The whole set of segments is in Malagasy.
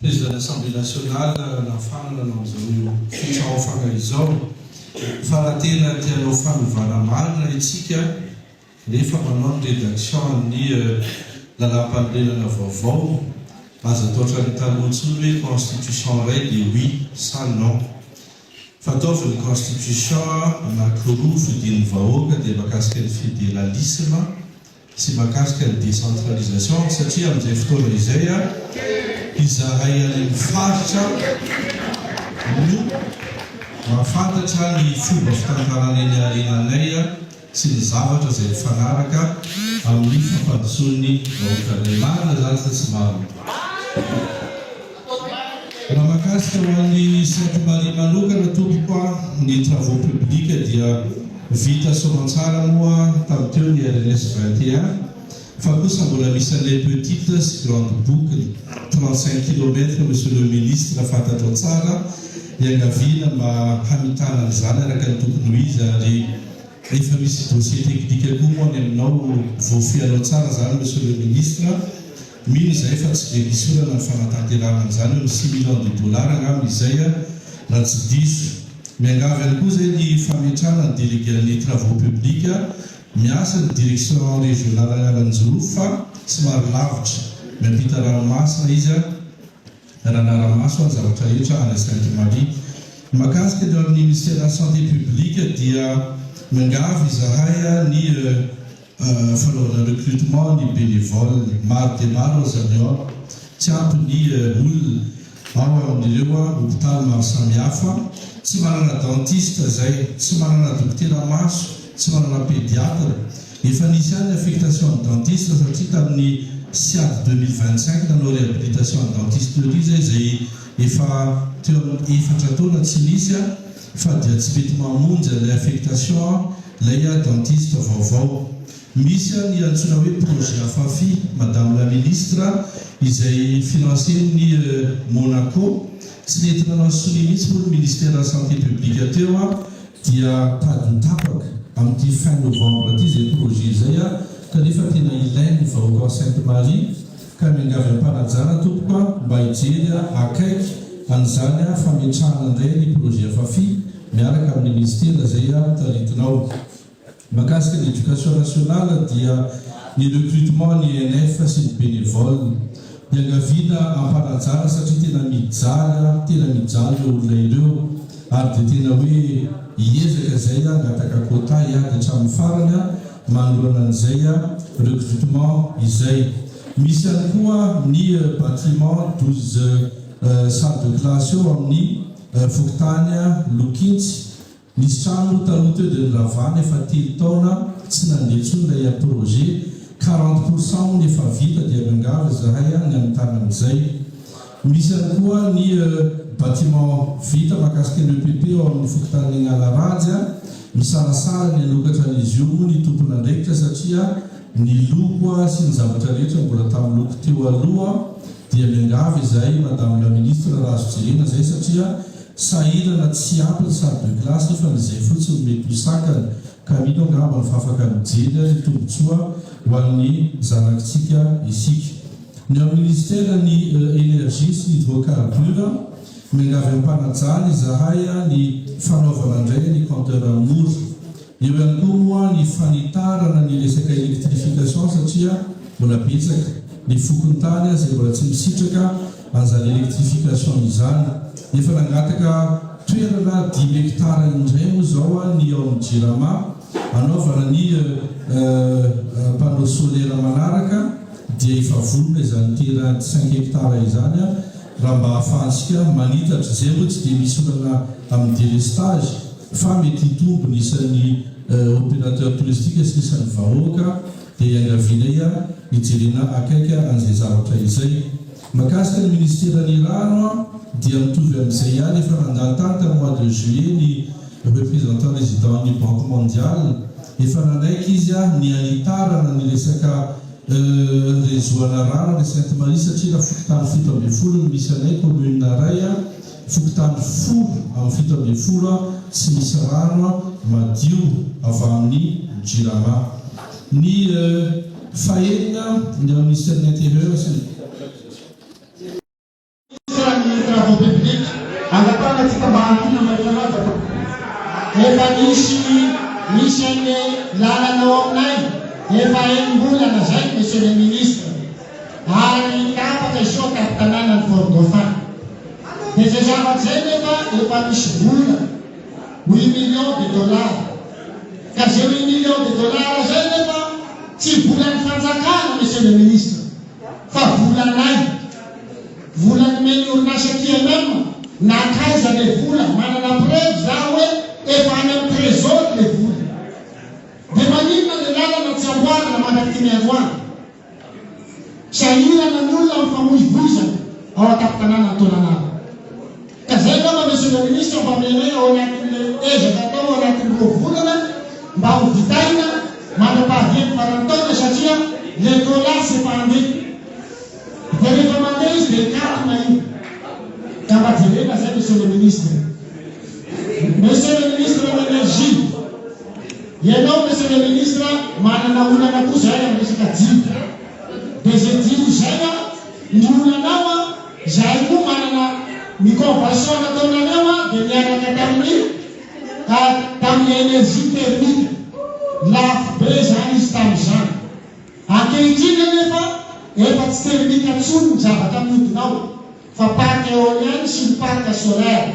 président de l'Assemblée nationale nafanana nam'izao fitsaofana izao fa raha tena tianao fanovana marina itsika nefa manao ny rédaction amin'ny lalam-panorenana vaovao azo atao ohatran'ny taloha ntsony hoe constitution ray dia oui ça non fataovy ny constitution anankiroa fidin'ny vahoaka dia mahakasika ny fédéralisme sy mahakasika ny décentralisation satria amin'izay fotoana izay izahay any faritra no mahafantatra ny fomba fitantarana eny arenanay sy ny zavatra izay mifanaraka amin'ny fampandrosoan'ny vahoaka ray marina zany fa tsy marina. Raha mahakasika ho an'ny Sainte Marie manokana tompoko ny travaux publics dia vita soamantsara moa tamin'ny teo ny RNS 21 fa kosa mbola misy an'ilay petite sy grande boucle 35 km monsieur le ministre fantatro tsara iangaviana mba hamitana an'izany araka ny tokony ho izy ary efa misy dossier technique koa moa ny aminao voafianao tsara zany monsieur le ministre mino izay fa tsy dia misy olana ny fanatanterana an'izany hoe 6 millions de dollars angamy izay raha tsy diso miangavy any koa zay ny fametrana ny délégué ny travaux publics miasa ny direction régionale Analanjoro fa somary lavitra miampita ranomasina izy ranaramaso any zavatra rehetra any Sainte Marie. Mahakasika eo amin'ny ministère de la santé publique dia miangavy izahay ny fanaovana recrutement ny bénévole maro dia maro zany ao tsy ampy ny olona ao amin'ireo hôpitaly maro samihafa tsy manana dentiste zay tsy manana dokotera maso tsy manana pédiatre efa nisy any affectation ny dentiste satria tamin'ny siady 2025 nanao réhabilitation ny dentiste teoria zay efa teo amin'ny efatra taona tsy nisy fa dia tsy mety mamonjy ilay affectation ilay dentiste vaovao. Misy ny antsoina hoe projet afafi madame la ministre izay financeny Monaco tsy nety nanao soni mihitsy moa ny ministère de la santé publique teo dia tadiny tapaka amin'ny fin novembre aty zay projet izay kanefa tena ilainy vahoaka Sainte Marie ka miangavy am-panajana tompoko mba hijery akaiky an'izany fametrahana indray ny projet afafi miaraka amin'ny ministère zay taritinao. Mahakasika ny éducation nationale dia ny recrutement ny ENF sy ny bénévole miangaviana ampanajana satria tena mijaly olona ireo ary dia tena hoe hiezaka zay angataka quota hiady hatramin'ny farany manoloana an'izay recrutement izay. Misy ihany koa ny bâtiment 12 salle de classe eo amin'ny Fokontany Lokintsy nisy trano taloha teo dia niravana efa 3 taona tsy nandeha intsony ilay projet 40% nefa vita dia miangavy zahay ny amin'ny tanan'izay. Misy ihany koa ny bâtiment vita mahakasika ny EPP ao amin'ny Fokontany Alarajy misarasara ny anokatra n'izy io moa ny tompona andraikitra satria ny loko sy ny zavatra rehetra mbola tamin'ny loko teo aloha dia miangavy izay madame la ministre raha azo jerena zay satria sahirana tsy ampy ny salle de classe nefa n'izay fotsiny mety hisakana ka mino angamba ny fafaka mijery ny tombotsoa ho an'ny zanakitsika isika. Ny amin'ny ministère ny énergie sy ny hydrocarbure miangavy am-panajana izahay ny fanaovana indray ny compteur amour eo ihany koa moa ny fanitarana ny resaka électrification satria mbola betsaka ny fokontany zay mbola tsy misitraka an'izany électrification izany efa nangataka toerana 10 hectare indray moa zao ny ao amin'ny Jirama anaovana ny panneau solaire manaraka dia efa volona izany tera 5 hectare izany raha mba hahafahantsika manitatra zay moa tsy dia misy olana amin'ny délestage fa mety hitombony isan'ny opérateur touristique sy isan'ny vahoaka dia iangavinay hijerena akaiky an'izay zavatra izay. Mahakasika ny ministère ny rano dia mitovy amin'izay ihany efa nandalo tany tamin'ny mois de juillet ny représentant résident ny banque mondiale efa nanaiky izy ny anitarana ny resaka réseau-ana rano ny Sainte Marie satria Fokontany 7 no misy anay commune ray Fokontany 10 amin'ny 7 tsy misy rano madio avy amin'ny Jirama. Ny fahenina ny ministère de l'intérieur sy travaux publics angataka tika bahantina marinanata efa misy any lalanao aminay efa enimbolana zay monsieur le ministre ary tapaka iso tapitanana ny Fort Dauphin dia zay zavatra zay efa misy vola 8 millions de dollars ka zay 8 millions de dollars zay nefa tsy volan'ny fanjakana monsieur le ministre fa volanay volan'ny meny orinasa TMM nakaiza le vola manana preuve za hoe efa any amin'ny trésor le vola dia maninona le lalana tsy amboarina manaky miavoana sahirana ny olona mifamoivoizana ao an-tapitanana antonanana ka zay ngamba monsieur le ministre mba menay ao anatin'le ezaka atao ao anatin'ireo volana mba ho vitaina manam-pahaviany farantaona satria le dollar c'est pas andeha dia rehefa mandeha izy dia katona iny ka mba jerena zay monsieur le ministre de l'énergie ianao monsieur le ministre manana olana koa zay amin'ny resaka jiro dia zay jiro zay ny olanao zay koa manana mi-convention nataonanao dia miaraka tamin'ny énergie thermique lafo be zany izy tamin'izany ankehitriny nefa efa tsy thermique antsony ny zavatra miodinao fa parc éolienne sy ny parc solaire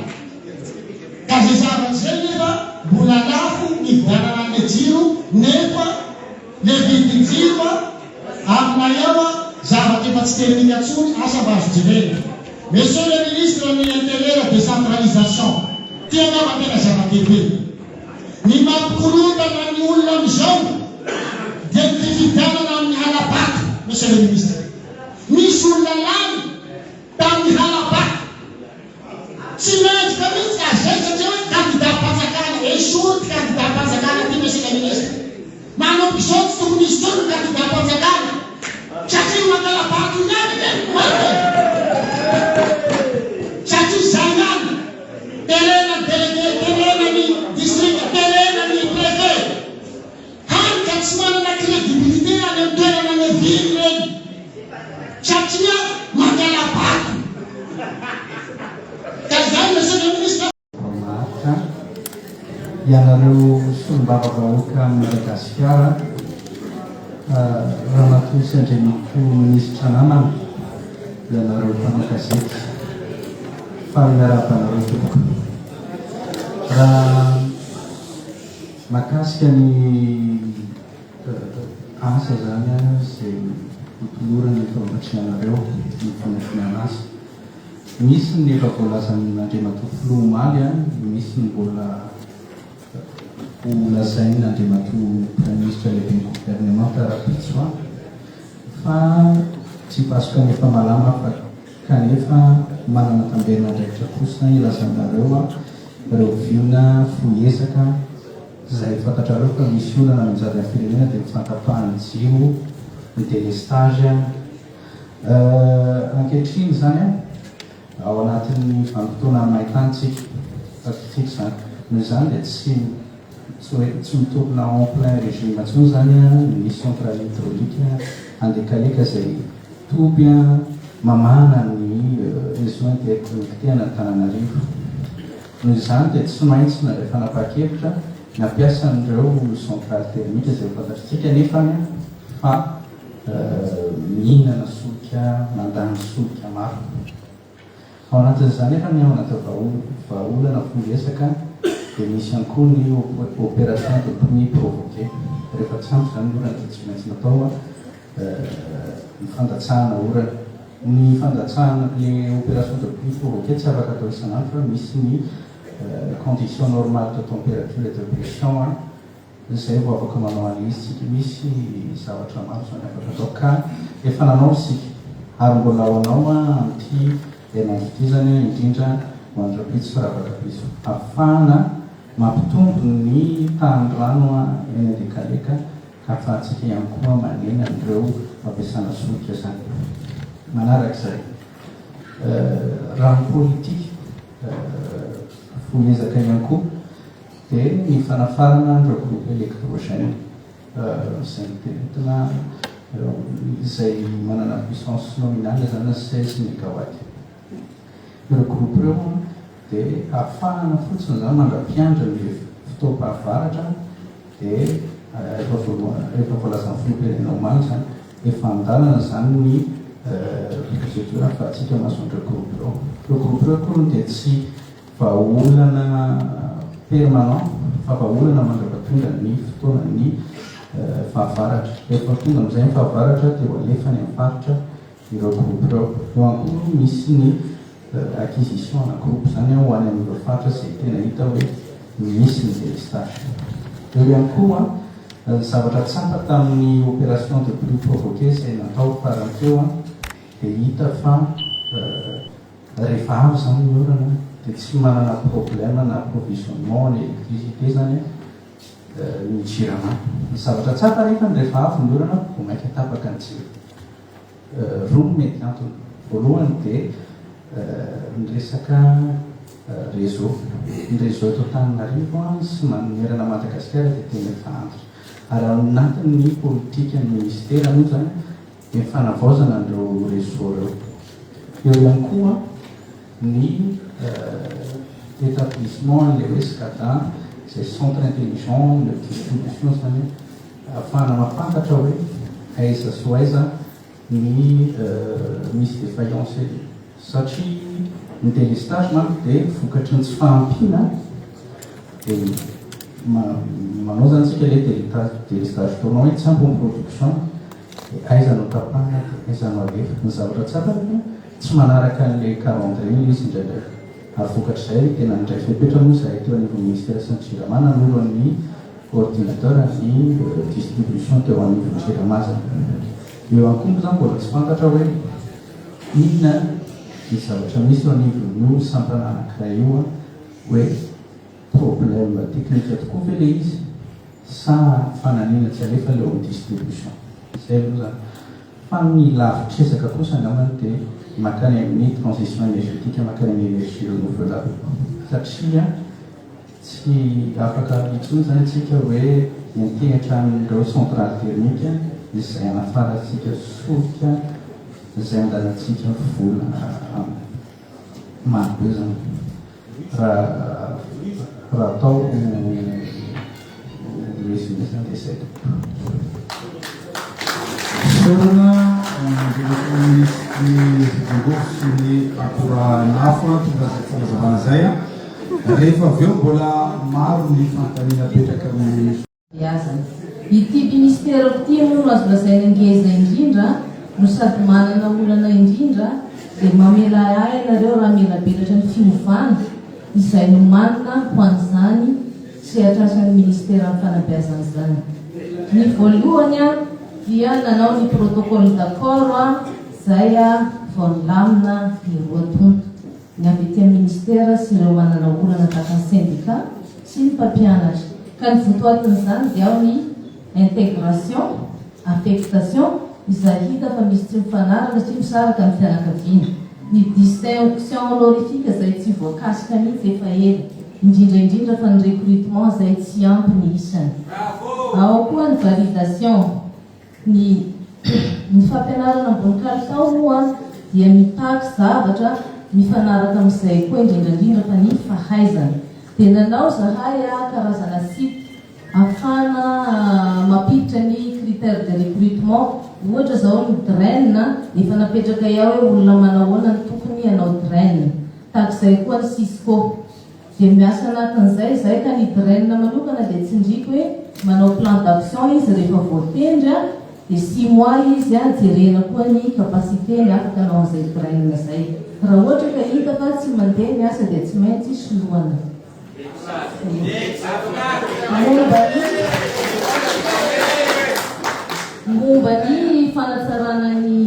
ka zay zavatra zay nefa mbola lafo nividanana ny jiro nefa le vidy jiro aminay ao zavatra efa tsy thermique antsony asa mba azo jerena monsieur le ministre ny intérieur décentralisation tena matena zava-dehibe ny mampikorotana ny olona amizao dia ny fividanana amin'ny halabaka monsieur le ministre misy olona lany tamin'ny halabaka tsy mendrika mihitsy azay satria hoe candidat-panjakana esory candidat-panjakana ty monsieur le ministre manao pisao tsy tokony izy tony candidat-panjakana satria mangalabaka inyany satria zay any terena délégué terena ny district terena ny préfet hany ka tsy manana crédibilité any amin'ny toerana ny ville reny satria mangalabaka ka zay monsieur le ministre marika ianareo solombavavahoaka Madagasikara raha natosy andreniko ministra namana ianareo mpanao gazety fa miarabanareo tompoko raha makasika ny asa zany zay hotolorany fambatrinanareo ny fanofiny anazy misy ny efa voalazany Andriamatoa omaly misy ny mbola holazainy Andriamatoa Premier ministre lehibe ny gouvernement Rapitsoa fa tsy pasoka nefa malama fa kanefa manana tamberina ndraikitra fosina ilazanareo reo viona foezaka zay fantatrareo fa misy olana minjady amin'ny firenena dia mifantapahany jiro ny délestage ankehitriny zany ao anatin'ny vanim-potoana mahitanytsika fakitika zany noho izany dia tsy mitokona en plein régime antsony zany ny centrale hydraulique andekaleka zay toby mamana ny réseau interconnecté Antananarivo noho izany dia tsy maintsy na rehefa nanapa-kevitra nampiasan'ireo centrale thermique zay fantatritsika nefany fa mihinana solika mandany solika maro ao anatin'izany efa ny ao anaty vahaolana foesaka dia misy ihany koa ny opération de pluie provoqué rehefa tsy ampy zany orana dia tsy maintsy natao ny fandatsahana orana ny fandatsahana le opération de pluie provoqué tsy afaka atao isan'andro fa misy ny condition normale de température et de pression zay vao afaka manao an'izy tsika misy zavatra maro zany afaka atao ka efa nanao sika ary mbola ao anao amty enandroty zany indrindra mandrapitso faravakapitso afahana mampitombo ny tany-drano eny andekaleka ka afahantsika ihany koa manena an'ireo fampiasana solika zany manarak'izay raha politique foezaka ihany koa dia ny fanafarana nireo groupe électrogène zay mitenetina izay manana puissance nominale zany 16 mégawatt ireo groupe ireo dia ahafahana fotsiny zany mandra-piandra ny fotoam-pahavaratra dia efa voalazan'ny filoham-pirenena omaly zany efa andalana zany ny procédure ahafahantsika mahazoandreo groupe ireo. Ireo groupe ireo koa dia tsy vahaolana permanent fa vahaolana mandrapatonga ny fotoana ny fahavaratra. Rehefa tonga amin'izay ny fahavaratra dia ho alefany amin'ny faritra ireo groupe ireo. Eo ankoa misy ny acquisition na groupe zany ho any amin'ireo faritra izay tena hita hoe misy ny délestage. Eo ihany koa ny zavatra tsapa tamin'ny opération de pluie provoquée izay natao farany teo dia hita fa rehefa avy zany ny orana dia tsy manana problème na approvisionnement ny électricité zany ny jirama. Ny zavatra tsapa rehefa avy ny orana vao mainka tapaka ny jiro. Roa mety antony. Voalohany dia ny resaka réseau. Ny réseau eto Antananarivo sy manerana Madagasikara dia tena efa antitra. Ary ao anatin'ny politika ny ministera moa zany dia fanavaozana an'ireo réseau ireo. Eo ihany koa ny établissement le hoe SCADA izay centre intelligent de distribution zany ahafahana mahafantatra hoe aiza sy aiza ny misy défaillance satria ny délestage manko dia vokatry ny tsy fahampiana dia manao zany tsika le délestage tournant hoe tsy ambony production aiza no tapahana dia aiza no alefa. Ny zavatra tsapa tsy manaraka n'le calendrier izy indraindray. Ary vokatr'izay tena ndray fepetra moa zahay teo anivon'ny ministère sy ny JIRAMA nanoloan'ny ordinateur ny distribution teo anivon'ny JIRAMA zany. Eo ankoa zany mbola tsy fantatra hoe inona ny zavatra misy eo anivon'io sampana anankiray io hoe problème technique tokoa ve le izy sa fananina tsy alefa leo amin'ny distribution. Izay aloha zany. Fa ny lavitresaka kosa angambany dia makany amin'ny transition énergétique makany amin'ny énergie renouvelable satria tsy afaka intsony zany tsika hoe intehitra amin'ireo centrale thermique izay anafarantsika solika izay andalantsika vola maro be zany raha atao résumé zany dia zay. Sorana ny angofo sy ny akora nafo tonga zay fanazavana zay rehefa avy eo mbola maro ny fanontaniana petraka amin'ny azany. Ity ministera ity moa no azo lazaina angeza indrindra no sady manana olana indrindra dia mamela ahy ianareo raha mela belatra ny fiovana izay no manina ho an'izany sy atrasan'ny ministera amin'ny fanabeazana zany. Ny voalohany dia nanao ny protocole d'accord zay vao nilamina ny roa tonta ny avy ety amin'ny ministera sy ireo manana olana tahaka ny syndicat sy ny mpampianatra. Ka ny votoatin'izany dia ao ny intégration, affectation izay hita fa misy tsy mifanaraka sy misaraka ny fianakaviana. Ny distinction honorifique izay tsy voakasika mihitsy efa ela, indrindra fa ny recrutement izay tsy ampy ny isany. Ao koa ny validation, ny fampianarana ambony kalitao moa dia mitaky zavatra mifanaraka amin'izay koa indrindra fa ny fahaizana. Dia nanao zahay karazana site afana mampiditra ny critère de recrutement. Ohatra zao ny draine efa napetraka ao hoe olona manahoana ny tokony hanao draine. Tahak'izay koa ny Cisco. Dia miasa anatin'izay zay ka ny draine manokana dia tsindriky hoe manao plan d'action izy rehefa voatendry dia 6 mois izy jerena koa ny capacité ny afaka anao an'izay draine zay. Raha ohatra ka hita fa tsy mandeha ny asa dia tsy maintsy soloana. Momba ny fanatsarana ny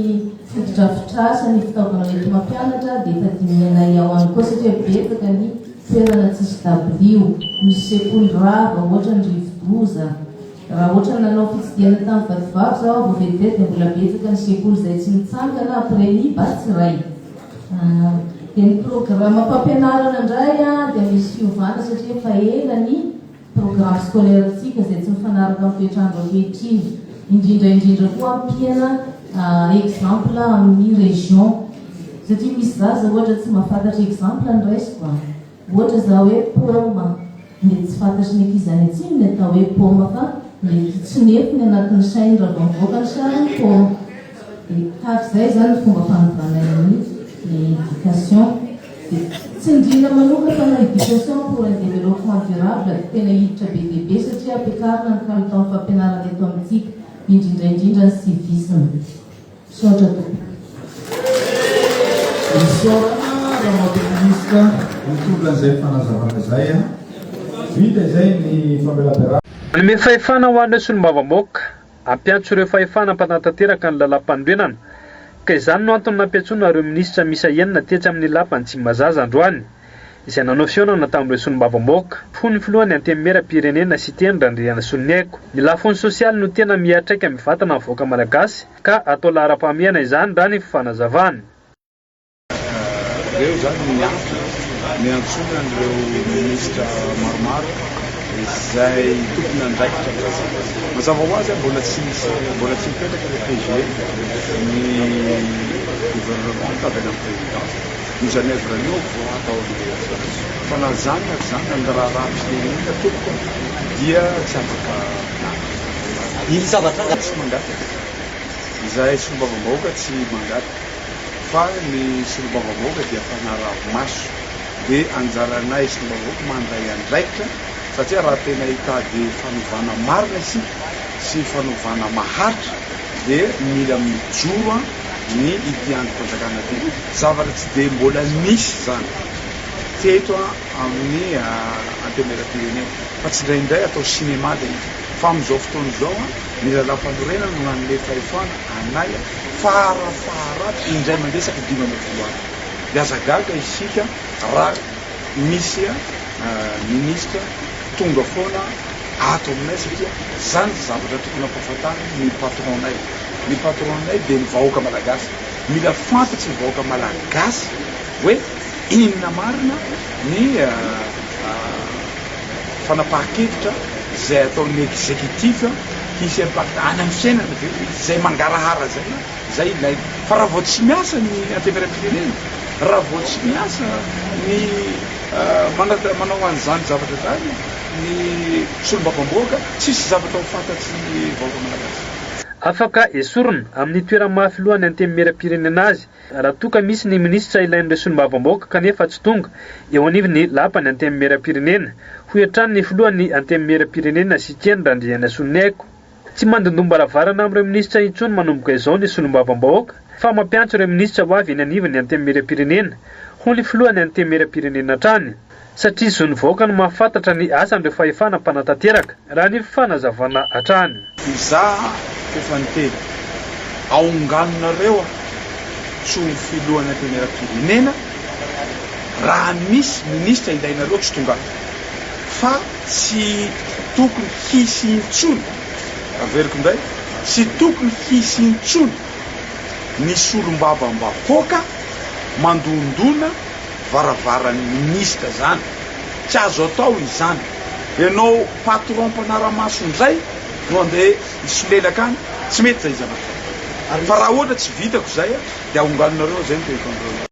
fotodrafitrasa ny fitaovana mety mampianatra dia efa dinihana ao any koa satria betsaka ny toerana tsisy dabilio, misy sekoly rava ohatra ny Rivodoza. Raha ohatra nanao fitsidiana tamin'ny vatovavy zao vao vetivety dia mbola betsaka ny sekoly izay tsy mitsangana après ny Batsiray. Dia ny programme fampianarana indray dia misy fiovana satria efa ela ny programme scolaire tsika izay tsy mifanaraka amin'ny toetrandro ankehitriny. Indrindra koa ampiana exemple amin'ny région satria misy zaza ohatra tsy mahafantatra exemple ny raisiko ohatra za hoe paoma mety tsy fantatry ny ankizy any atsiny ny atao hoe paoma fa mety tsy nefiny anatin'ny sainy raha vao mivoaka ny sariny paoma dia tahaka izay zany ny fomba fanovana ny éducation dia tsy indrina manoka fa na éducation pour un développement durable tena hiditra be dehibe satria ampiakarina ny kalitao fampianarana eto amintsika indrindraindrindra ny civisme misaotra tompo misaorana raha mahapeministra mitoblan'izay fanazavana zay a vita izay ny famelaperana Manome fahefana ho an'ireo solombavamboaka ampiantso ireo fahefana mpanatanteraka ny lalam-pandrenana ka izany no antony nampiantsoana ireo minisitra misa enina tetsy amin'ny lapany Tsimbazaza androany izay nanao fihaonana tamin'ireo solombavamboaka fony filohan'ny antemera-pirenena sy teny Randriana Soloniaiko. Ny lafony sosialy no tena mihatraika mivatana mivoaka malagasy ka atao lahara-pahamehana izany raha ny fanazavana. Ireo zany miantsona an'ireo minisitra maromaro izay tokony andraikitra mazava ho azy mbola tsy mipetraka le PG ny gouvernement avy any amin'ny présidence ny Genève Réunion vao atao fa na zany ny raha-firenena toko dia tsy afaka iny zavatra tsy mangaty izay solombavamboaka tsy mangaty fa ny solombavamboaka dia fanaravo-maso dia anjaranay solombavamboaka mandray andraikitra satria raha tena hitady fanovana marina isika sy fanovana maharitra dia mila mijoro ny idiantom-panjakana tena zavatra tsy dia mbola misy zany teto amin'ny antemera-pirenena fa tsy indraindray atao cinéma dia fa amin'izao fotoana izao ny lala-fanorenana no nan'le fahefana anay farafara indray mandresaka 12 andro dia azagaga isika raha misy ministra tonga foana ato aminay satria zany zavatra tokony ampahafatana ny patronay dia ny vahoaka malagasy mila fantatsy ny vahoaka malagasy hoe inona marina ny fanapahan-kevitra izay ataon'ny exécutif hisy impact any amin'ny fiainana izay mangarahara zay ilay fa raha vao tsy miasa ny antemera-pirenena raha vao tsy miasa ny manao an'izany zavatra zany ny solombavamboaka tsisy zavatra ho fantatsy ny vahoaka malagasy. Afaka esorina amin'ny toerana mahafilohan'ny antemera-pirenena azy raha toka misy ny minisitra ilain'ireo solombavamboaka kanefa tsy tonga eo anivon'ny lapany antemera-pirenena ho hiatrany ny filohan'ny antemera-pirenena sy teny Randriana Soloniaiko. Tsy mandondomba ravarana amin'ireo minisitra intsony manomboka izao ny solombavamboaka fa mampiantso ireo minisitra ho avy eny anivon'ny antemera-pirenena ho ny filohan'ny antemera-pirenena hatrany satria zony vahoaka no mahafantatra ny asan'ireo fahefana mpanatanteraka raha ny fanazavana hatrany. Izaho efa niteny aonganonareo tsy ho filohan'ny antemera-pirenena raha misy minisitra ilainareo tsy tonga fa tsy tokony hisy intsony averiko indray tsy tokony hisy intsony ny solombavambahoaka mandondona varavaran'ny minisitra zany tsy azo atao izany ianao patron mpanara-maso indray no andeha isolelaka any tsy mety zay zavatra fa raha ohatra tsy vitako zay dia aonganonareo zay ny tekonareo.